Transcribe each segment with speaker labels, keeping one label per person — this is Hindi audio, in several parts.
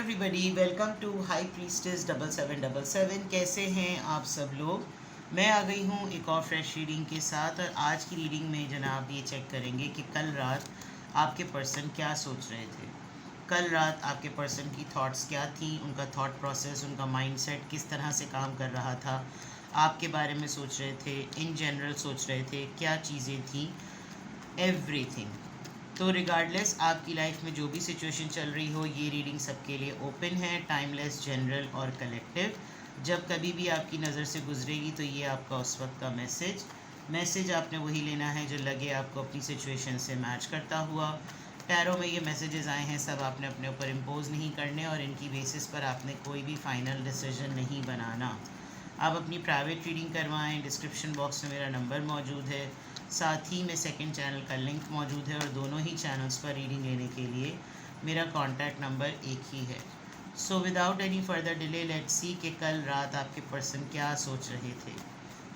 Speaker 1: Everybody, welcome to high priestess 7777। कैसे हैं आप सब लोग। मैं आ गई हूँ एक और फ्रेश रीडिंग के साथ। और आज की रीडिंग में जनाब ये चेक करेंगे कि कल रात आपके पर्सन क्या सोच रहे थे। कल रात आपके पर्सन की थॉट्स क्या थी, उनका थॉट प्रोसेस, उनका माइंडसेट किस तरह से काम कर रहा था, आपके बारे में सोच रहे थे, इन जनरल सोच रहे थे, क्या चीज़ें थी, एवरीथिंग। तो रिगार्डलेस आपकी लाइफ में जो भी सिचुएशन चल रही हो, ये रीडिंग सबके लिए ओपन है, टाइमलेस, जनरल और कलेक्टिव। जब कभी भी आपकी नज़र से गुजरेगी तो ये आपका उस वक्त का मैसेज आपने वही लेना है जो लगे आपको अपनी सिचुएशन से मैच करता हुआ। टैरो में ये मैसेजेस आए हैं, सब आपने अपने ऊपर इम्पोज नहीं करने और इनकी बेसिस पर आपने कोई भी फाइनल डिसीजन नहीं बनाना। आप अपनी प्राइवेट रीडिंग करवाएं। डिस्क्रिप्शन बॉक्स में मेरा नंबर मौजूद है, साथ ही में सेकंड चैनल का लिंक मौजूद है और दोनों ही चैनल्स पर रीडिंग लेने के लिए मेरा कॉन्टैक्ट नंबर एक ही है। So without any further delay let's see कि कल रात आपके पर्सन क्या सोच रहे थे।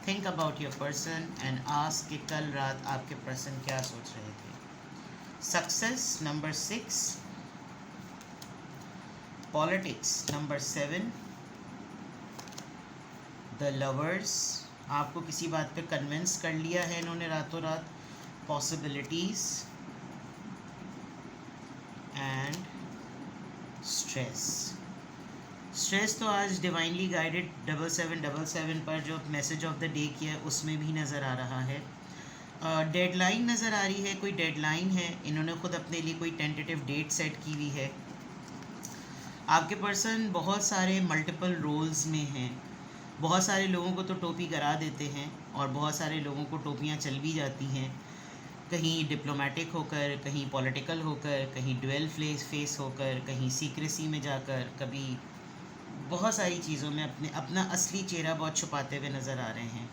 Speaker 1: Think about your person and ask कि कल रात आपके पर्सन क्या सोच रहे थे। Success number 6, politics number 7, the lovers, आपको किसी बात पे कन्विंस कर लिया है इन्होंने रातों रात, पॉसिबिलिटीज़ एंड स्ट्रेस तो आज डिवाइनली गाइडेड 7777 पर जो मैसेज ऑफ द डे किया है उसमें भी नज़र आ रहा है। डेडलाइन नज़र आ रही है, कोई डेडलाइन है, इन्होंने खुद अपने लिए कोई टेंटेटिव डेट सेट की हुई है। आपके पर्सन बहुत सारे मल्टीपल रोल्स में हैं, बहुत सारे लोगों को तो टोपी करा देते हैं और बहुत सारे लोगों को टोपियां चल भी जाती हैं, कहीं डिप्लोमेटिक होकर, कहीं पॉलिटिकल होकर, कहीं ड्यूअल फेस होकर, कहीं सीक्रेसी में जाकर, कभी बहुत सारी चीज़ों में अपना असली चेहरा बहुत छुपाते हुए नज़र आ रहे हैं।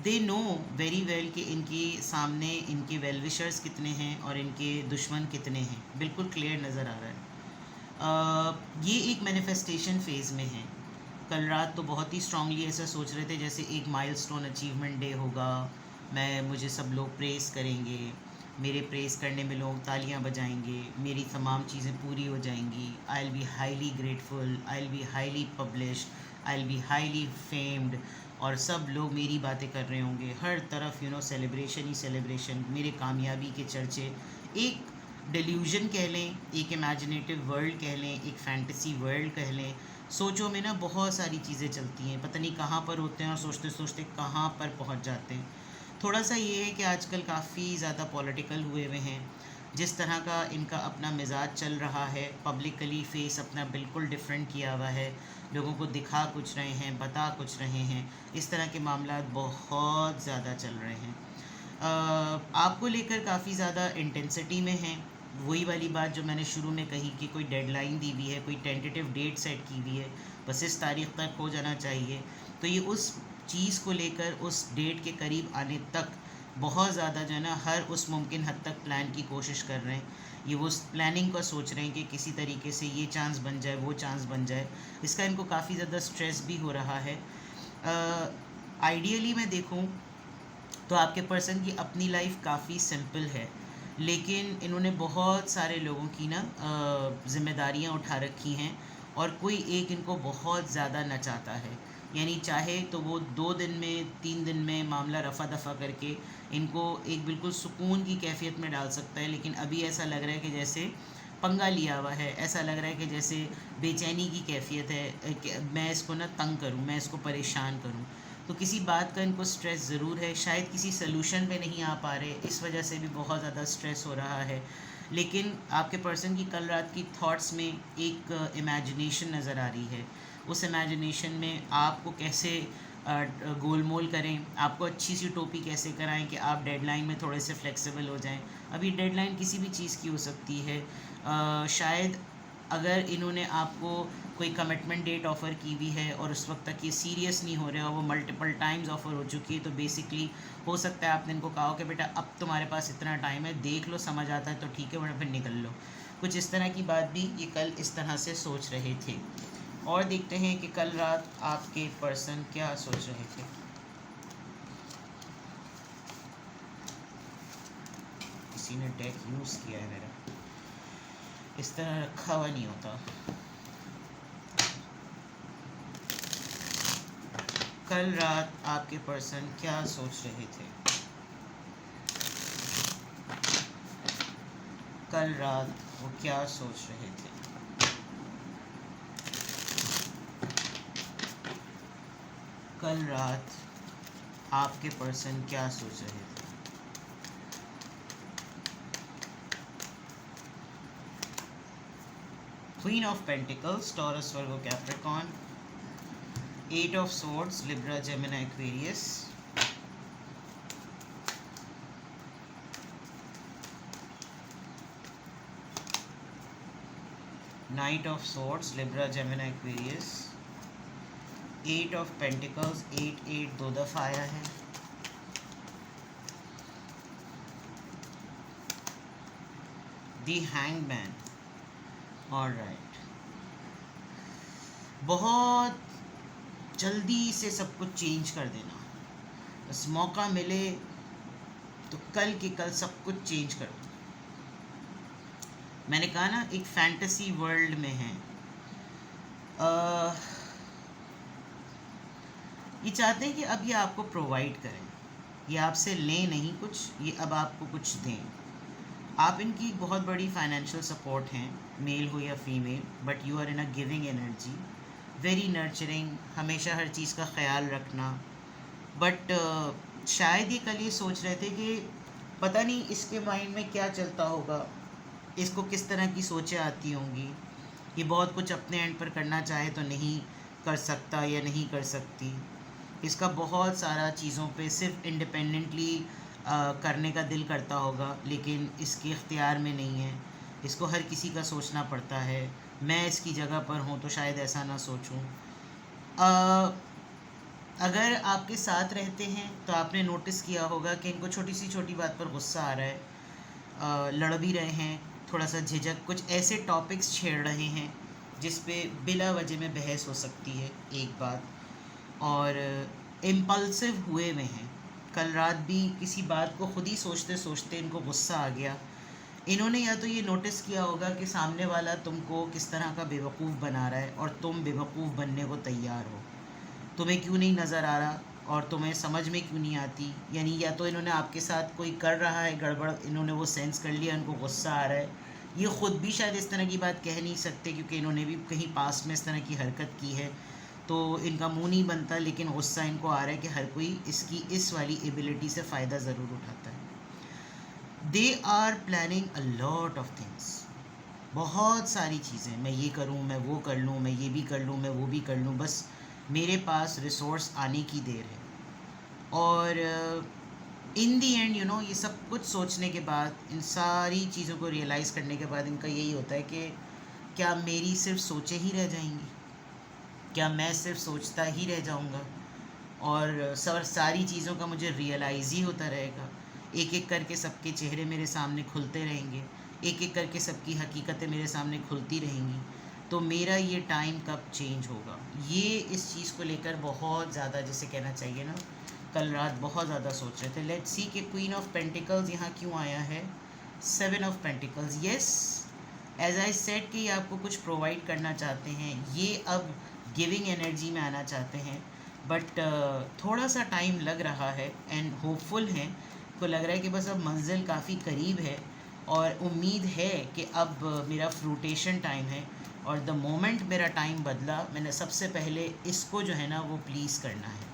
Speaker 1: दे नो वेरी वेल कि इनके सामने इनके वेल विशर्स कितने हैं और इनके दुश्मन कितने हैं, बिल्कुल क्लियर नज़र आ रहा है। ये एक मैनिफेस्टेशन फेज़ में है। कल रात तो बहुत ही स्ट्रांगली ऐसा सोच रहे थे जैसे एक माइलस्टोन अचीवमेंट डे होगा, मुझे सब लोग प्रेस करेंगे, मेरे प्रेस करने में लोग तालियां बजाएंगे, मेरी तमाम चीज़ें पूरी हो जाएंगी, I will be highly grateful, I will be highly published, I will be highly famed और सब लोग मेरी बातें कर रहे होंगे, हर तरफ सेलिब्रेशन ही सेलिब्रेशन, मेरे कामयाबी के चर्चे। एक डिल्यूजन कह लें, एक इमेजिनेटिव वर्ल्ड कह लें, एक फैंटेसी वर्ल्ड कह लें। सोचों में ना बहुत सारी चीज़ें चलती हैं, पता नहीं कहाँ पर होते हैं और सोचते सोचते कहाँ पर पहुँच जाते हैं। थोड़ा सा ये है कि आजकल काफ़ी ज़्यादा पॉलिटिकल हुए हुए हैं, जिस तरह का इनका अपना मिजाज चल रहा है, पब्लिकली फेस अपना बिल्कुल डिफरेंट किया हुआ है, लोगों को दिखा कुछ रहे हैं, बता कुछ रहे हैं, इस तरह के मामला बहुत ज़्यादा चल रहे हैं। आपको लेकर काफ़ी ज़्यादा इंटेंसिटी में हैं। वही वाली बात जो मैंने शुरू में कही कि कोई डेडलाइन दी हुई है, कोई टेंटेटिव डेट सेट की हुई है, बस इस तारीख तक हो जाना चाहिए। तो ये उस चीज़ को लेकर उस डेट के करीब आने तक बहुत ज़्यादा जो है ना हर उस मुमकिन हद तक प्लान की कोशिश कर रहे हैं। ये वो प्लानिंग का सोच रहे हैं कि किसी तरीके से ये चांस बन जाए, वो चांस बन जाए। इसका इनको काफ़ी ज़्यादा स्ट्रेस भी हो रहा है। आइडियली मैं देखूं तो आपके पर्सन की अपनी लाइफ काफ़ी सिंपल है, लेकिन इन्होंने बहुत सारे लोगों की ना ज़िम्मेदारियाँ उठा रखी हैं और कोई एक इनको बहुत ज़्यादा नचाता है। यानी चाहे तो वो 2 दिन में 3 दिन में मामला रफ़ा दफ़ा करके इनको एक बिल्कुल सुकून की कैफियत में डाल सकता है, लेकिन अभी ऐसा लग रहा है कि जैसे पंगा लिया हुआ है, ऐसा लग रहा है कि जैसे बेचैनी की कैफियत है कि मैं इसको ना तंग करूं, मैं इसको परेशान करूं। तो किसी बात का इनको स्ट्रेस ज़रूर है, शायद किसी सलूशन पे नहीं आ पा रहे, इस वजह से भी बहुत ज़्यादा स्ट्रेस हो रहा है। लेकिन आपके पर्सन की कल रात की थॉट्स में एक इमेजिनेशन नज़र आ रही है। उस इमेजिनेशन में आपको कैसे गोलमोल करें, आपको अच्छी सी टोपी कैसे कराएं कि आप डेडलाइन में थोड़े से फ्लेक्सिबल हो जाएं। अभी डेडलाइन किसी भी चीज़ की हो सकती है। शायद अगर इन्होंने आपको कोई कमिटमेंट डेट ऑफ़र की हुई है और उस वक्त तक ये सीरियस नहीं हो रहे और वो मल्टीपल टाइम्स ऑफ़र हो चुकी है, तो बेसिकली हो सकता है आपने इनको कहा हो कि बेटा अब तुम्हारे पास इतना टाइम है, देख लो, समझ आता है तो ठीक है, वरना फिर निकल लो। कुछ इस तरह की बात भी ये कल इस तरह से सोच रहे थे। और देखते हैं कि कल रात आपके पर्सन क्या सोच रहे थे। किसी ने डेक यूज़ किया है मेरा, इस तरह रखा हुआ नहीं होता। कल रात आपके पर्सन क्या सोच रहे थे? कल रात वो क्या सोच रहे थे? कल रात आपके पर्सन क्या सोच रहे थे? Queen of Pentacles, Taurus, Virgo, Capricorn. 8 of Swords, Libra, Gemini, Aquarius. Knight of Swords, Libra, Gemini, Aquarius. 8 of Pentacles, 8 दो दफ़ा आया है. The Hangman. Alright. बहुत जल्दी से सब कुछ चेंज कर देना. बस मौका मिले तो कल के कल सब कुछ चेंज कर दो. मैंने कहा ना, एक फैंटेसी वर्ल्ड में है. ये चाहते हैं कि अब ये आपको प्रोवाइड करें. ये आपसे लें नहीं कुछ, ये अब आपको कुछ दें. आप इनकी बहुत बड़ी फाइनेंशियल सपोर्ट हैं, मेल हो या female, but you are in a giving energy, very nurturing, हमेशा हर चीज़ का ख्याल रखना. बट शायद ये कल ये सोच रहे थे कि पता नहीं इसके माइंड में क्या चलता होगा, इसको किस तरह की सोचें आती होंगी. ये बहुत कुछ अपने एंड पर करना चाहे तो नहीं कर सकता या नहीं कर सकती. इसका बहुत सारा चीज़ों पे सिर्फ इंडिपेंडेंटली करने का दिल करता होगा, लेकिन इसके इख्तियार में नहीं है. इसको हर किसी का सोचना पड़ता है. मैं इसकी जगह पर हूँ तो शायद ऐसा ना सोचूं. अगर आपके साथ रहते हैं तो आपने नोटिस किया होगा कि इनको छोटी सी छोटी बात पर गुस्सा आ रहा है. लड़ भी रहे हैं, थोड़ा सा झिझक, कुछ ऐसे टॉपिक्स छेड़ रहे हैं जिस पे बिला वजह में बहस हो सकती है एक बात. और इम्पल्सिव हुए में हैं. कल रात भी किसी बात को खुद ही सोचते सोचते इनको गुस्सा आ गया. इन्होंने या तो ये नोटिस किया होगा कि सामने वाला तुमको किस तरह का बेवकूफ़ बना रहा है और तुम बेवकूफ़ बनने को तैयार हो. तुम्हें क्यों नहीं नज़र आ रहा और तुम्हें समझ में क्यों नहीं आती. यानी या तो इन्होंने आपके साथ कोई कर रहा है गड़बड़, इन्होंने वो सेंस कर लिया, इनको गुस्सा आ रहा है. ये ख़ुद भी शायद इस तरह की बात कह नहीं सकते क्योंकि इन्होंने भी कहीं पास में इस तरह की हरकत की है, तो इनका मुंह नहीं बनता, लेकिन गुस्सा इनको आ रहा है कि हर कोई इसकी इस वाली एबिलिटी से फ़ायदा ज़रूर उठाता है. They are planning a lot of things. बहुत सारी चीज़ें, मैं ये करूँ, मैं वो कर लूँ, मैं ये भी कर लूँ, मैं वो भी कर लूँ, बस मेरे पास रिसोर्स आने की देर है. और इन दी एंड यू नो, ये सब कुछ सोचने के बाद, इन सारी चीज़ों को रियलाइज़ करने के बाद इनका यही होता है कि क्या मेरी सिर्फ सोचें ही रह जाएंगी, क्या मैं सिर्फ सोचता ही रह जाऊंगा और सारी चीज़ों का मुझे रियलाइज़ ही होता रहेगा. एक एक करके सबके चेहरे मेरे सामने खुलते रहेंगे, एक एक करके सबकी हकीकतें मेरे सामने खुलती रहेंगी. तो मेरा ये टाइम कब चेंज होगा, ये इस चीज़ को लेकर बहुत ज़्यादा, जिसे कहना चाहिए ना, कल रात बहुत ज़्यादा सोच रहे थे. लेट्स सी कि क्वीन ऑफ पेंटिकल्स यहाँ क्यों आया है. 7 of pentacles. Yes, as I said कि ये आपको कुछ प्रोवाइड करना चाहते हैं, ये अब गिविंग एनर्जी में आना चाहते हैं. बट थोड़ा सा टाइम लग रहा है एंड होपफुल हैं. को लग रहा है कि बस अब मंजिल काफ़ी करीब है और उम्मीद है कि अब मेरा फ्रूटेशन टाइम है. और द मोमेंट मेरा टाइम बदला, मैंने सबसे पहले इसको जो है ना वो प्लीज़ करना है.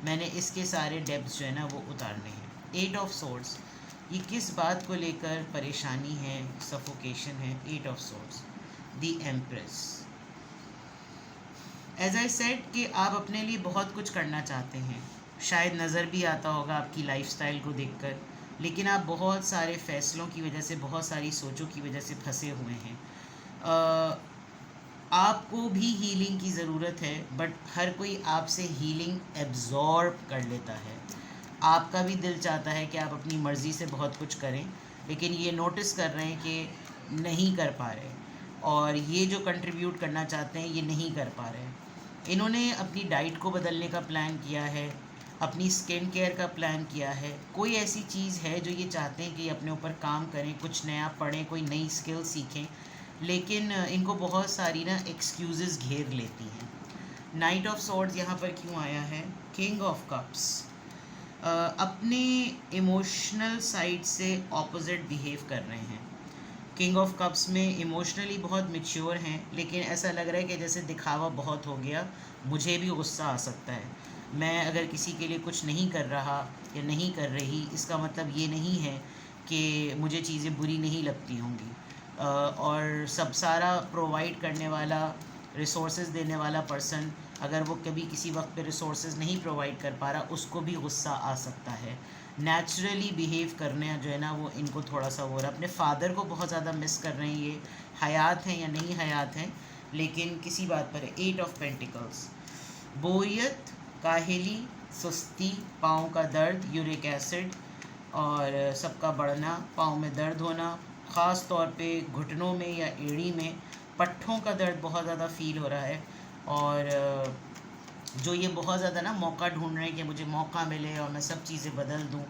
Speaker 1: मैंने इसके सारे डेब्ट्स जो है ना वो उतारने हैं. 8 ऑफ सोर्ड्स. ये किस बात को लेकर परेशानी है, सफोकेशन है. 8 of swords. The empress. As I said कि आप अपने लिए बहुत कुछ करना चाहते हैं. शायद नज़र भी आता होगा आपकी लाइफस्टाइल को देखकर, लेकिन आप बहुत सारे फ़ैसलों की वजह से, बहुत सारी सोचों की वजह से फंसे हुए हैं. आपको भी हीलिंग की ज़रूरत है, बट हर कोई आपसे हीलिंग एब्जॉर्ब कर लेता है. आपका भी दिल चाहता है कि आप अपनी मर्ज़ी से बहुत कुछ करें, लेकिन ये नोटिस कर रहे हैं कि नहीं कर पा रहे, और ये जो कंट्रीब्यूट करना चाहते हैं ये नहीं कर पा रहे. इन्होंने अपनी डाइट को बदलने का प्लान किया है, अपनी स्किन केयर का प्लान किया है. कोई ऐसी चीज़ है जो ये चाहते हैं कि अपने ऊपर काम करें, कुछ नया पढ़ें, कोई नई स्किल सीखें, लेकिन इनको बहुत सारी ना एक्सक्यूज़ेस घेर लेती हैं. नाइट ऑफ सॉर्ड्स यहाँ पर क्यों आया है? किंग ऑफ कप्स अपने इमोशनल साइड से ऑपोजिट बिहेव कर रहे हैं। किंग ऑफ कप्स में इमोशनली बहुत मैच्योर हैं, लेकिन ऐसा लग रहा है कि जैसे दिखावा बहुत हो गया, मुझे भी गुस्सा आ सकता है। मैं अगर किसी के लिए कुछ नहीं कर रहा या नहीं कर रही, इसका मतलब ये नहीं है कि मुझे चीज़ें बुरी नहीं लगती होंगी। और सब सारा प्रोवाइड करने वाला, रिसोर्सेज देने वाला पर्सन अगर वो कभी किसी वक्त पे रिसोर्सेज नहीं प्रोवाइड कर पा रहा, उसको भी गुस्सा आ सकता है। नेचुरली बिहेव करने जो है ना, वो इनको थोड़ा सा हो रहा है। अपने फादर को बहुत ज़्यादा मिस कर रहे हैं, ये हयात हैं या नहीं हयात हैं, लेकिन किसी बात पर है। 8 ऑफ पेंटिकल्स, बोरियत, काहली, सुस्ती, पाँव का दर्द, यूरिक एसिड और सबका बढ़ना, पाँव में दर्द होना, ख़ास तौर पे घुटनों में या एड़ी में, पट्ठों का दर्द बहुत ज़्यादा फील हो रहा है। और जो ये बहुत ज़्यादा ना मौका ढूंढ रहे हैं कि मुझे मौका मिले और मैं सब चीज़ें बदल दूं,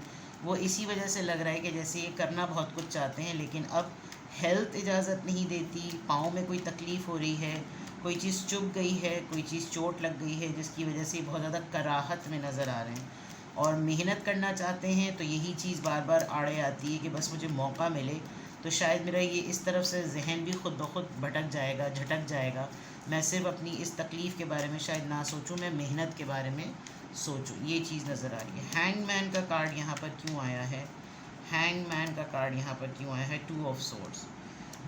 Speaker 1: वो इसी वजह से लग रहा है कि जैसे ये करना बहुत कुछ चाहते हैं, लेकिन अब हेल्थ इजाज़त नहीं देती। पाँव में कोई तकलीफ़ हो रही है, कोई चीज़ चुभ गई है, कोई चीज़ चोट लग गई है, जिसकी वजह से बहुत ज़्यादा कराहत में नज़र आ रहे हैं। और मेहनत करना चाहते हैं तो यही चीज़ बार बार आड़े आती है कि बस मुझे मौका मिले। तो शायद मेरा ये इस तरफ से जहन भी खुद ब खुद भटक जाएगा, झटक जाएगा। मैं सिर्फ अपनी इस तकलीफ़ के बारे में शायद ना सोचूं, मैं मेहनत के बारे में सोचूं। ये चीज़ नज़र आ रही है। हैंगमैन का कार्ड यहाँ पर क्यों आया है? हैंगमैन का कार्ड यहाँ पर क्यों आया है? 2 ऑफ सोर्ड्स।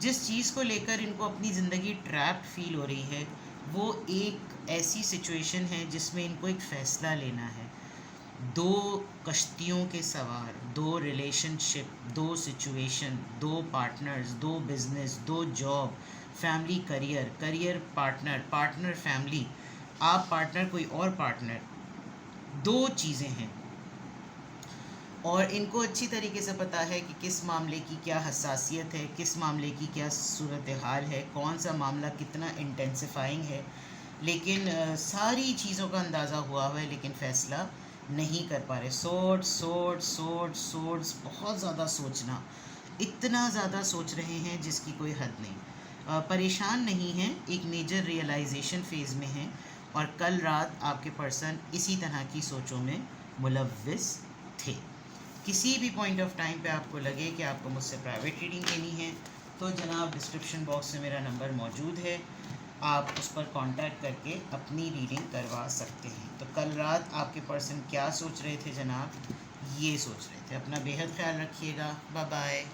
Speaker 1: जिस चीज़ को लेकर इनको अपनी ज़िंदगी ट्रैप्ड फील हो रही है, वो एक ऐसी सिचुएशन है जिसमें इनको एक फ़ैसला लेना है। 2 कश्तियों के सवार, 2 relationship, 2 situation, 2 partners, 2 business, 2 job, family, career, career, partner, partner, family, आप पार्टनर, कोई और पार्टनर, 2 चीज़ें हैं। और इनको अच्छी तरीके से पता है कि किस मामले की क्या हसासियत है, किस मामले की क्या सूरत हाल है, कौन सा मामला कितना इंटेंसिफाइंग है। लेकिन सारी चीज़ों का अंदाज़ा हुआ है, लेकिन फ़ैसला नहीं कर पा रहे। सोर्ड्स, सोर्ड्स, सोर्ड्स, सोर्ड्स, बहुत ज़्यादा सोचना, इतना ज़्यादा सोच रहे हैं जिसकी कोई हद नहीं। परेशान नहीं हैं, एक मेजर रियलाइजेशन फ़ेज़ में हैं। और कल रात आपके पर्सन इसी तरह की सोचों में मुलव्विस थे। किसी भी पॉइंट ऑफ टाइम पे आपको लगे कि आपको मुझसे प्राइवेट रीडिंग लेनी है, तो जनाब डिस्क्रिप्शन बॉक्स में मेरा नंबर मौजूद है, आप उस पर कांटेक्ट करके अपनी रीडिंग करवा सकते हैं। तो कल रात आपके पर्सन क्या सोच रहे थे जनाब, ये सोच रहे थे। अपना बेहद ख्याल रखिएगा। Bye bye.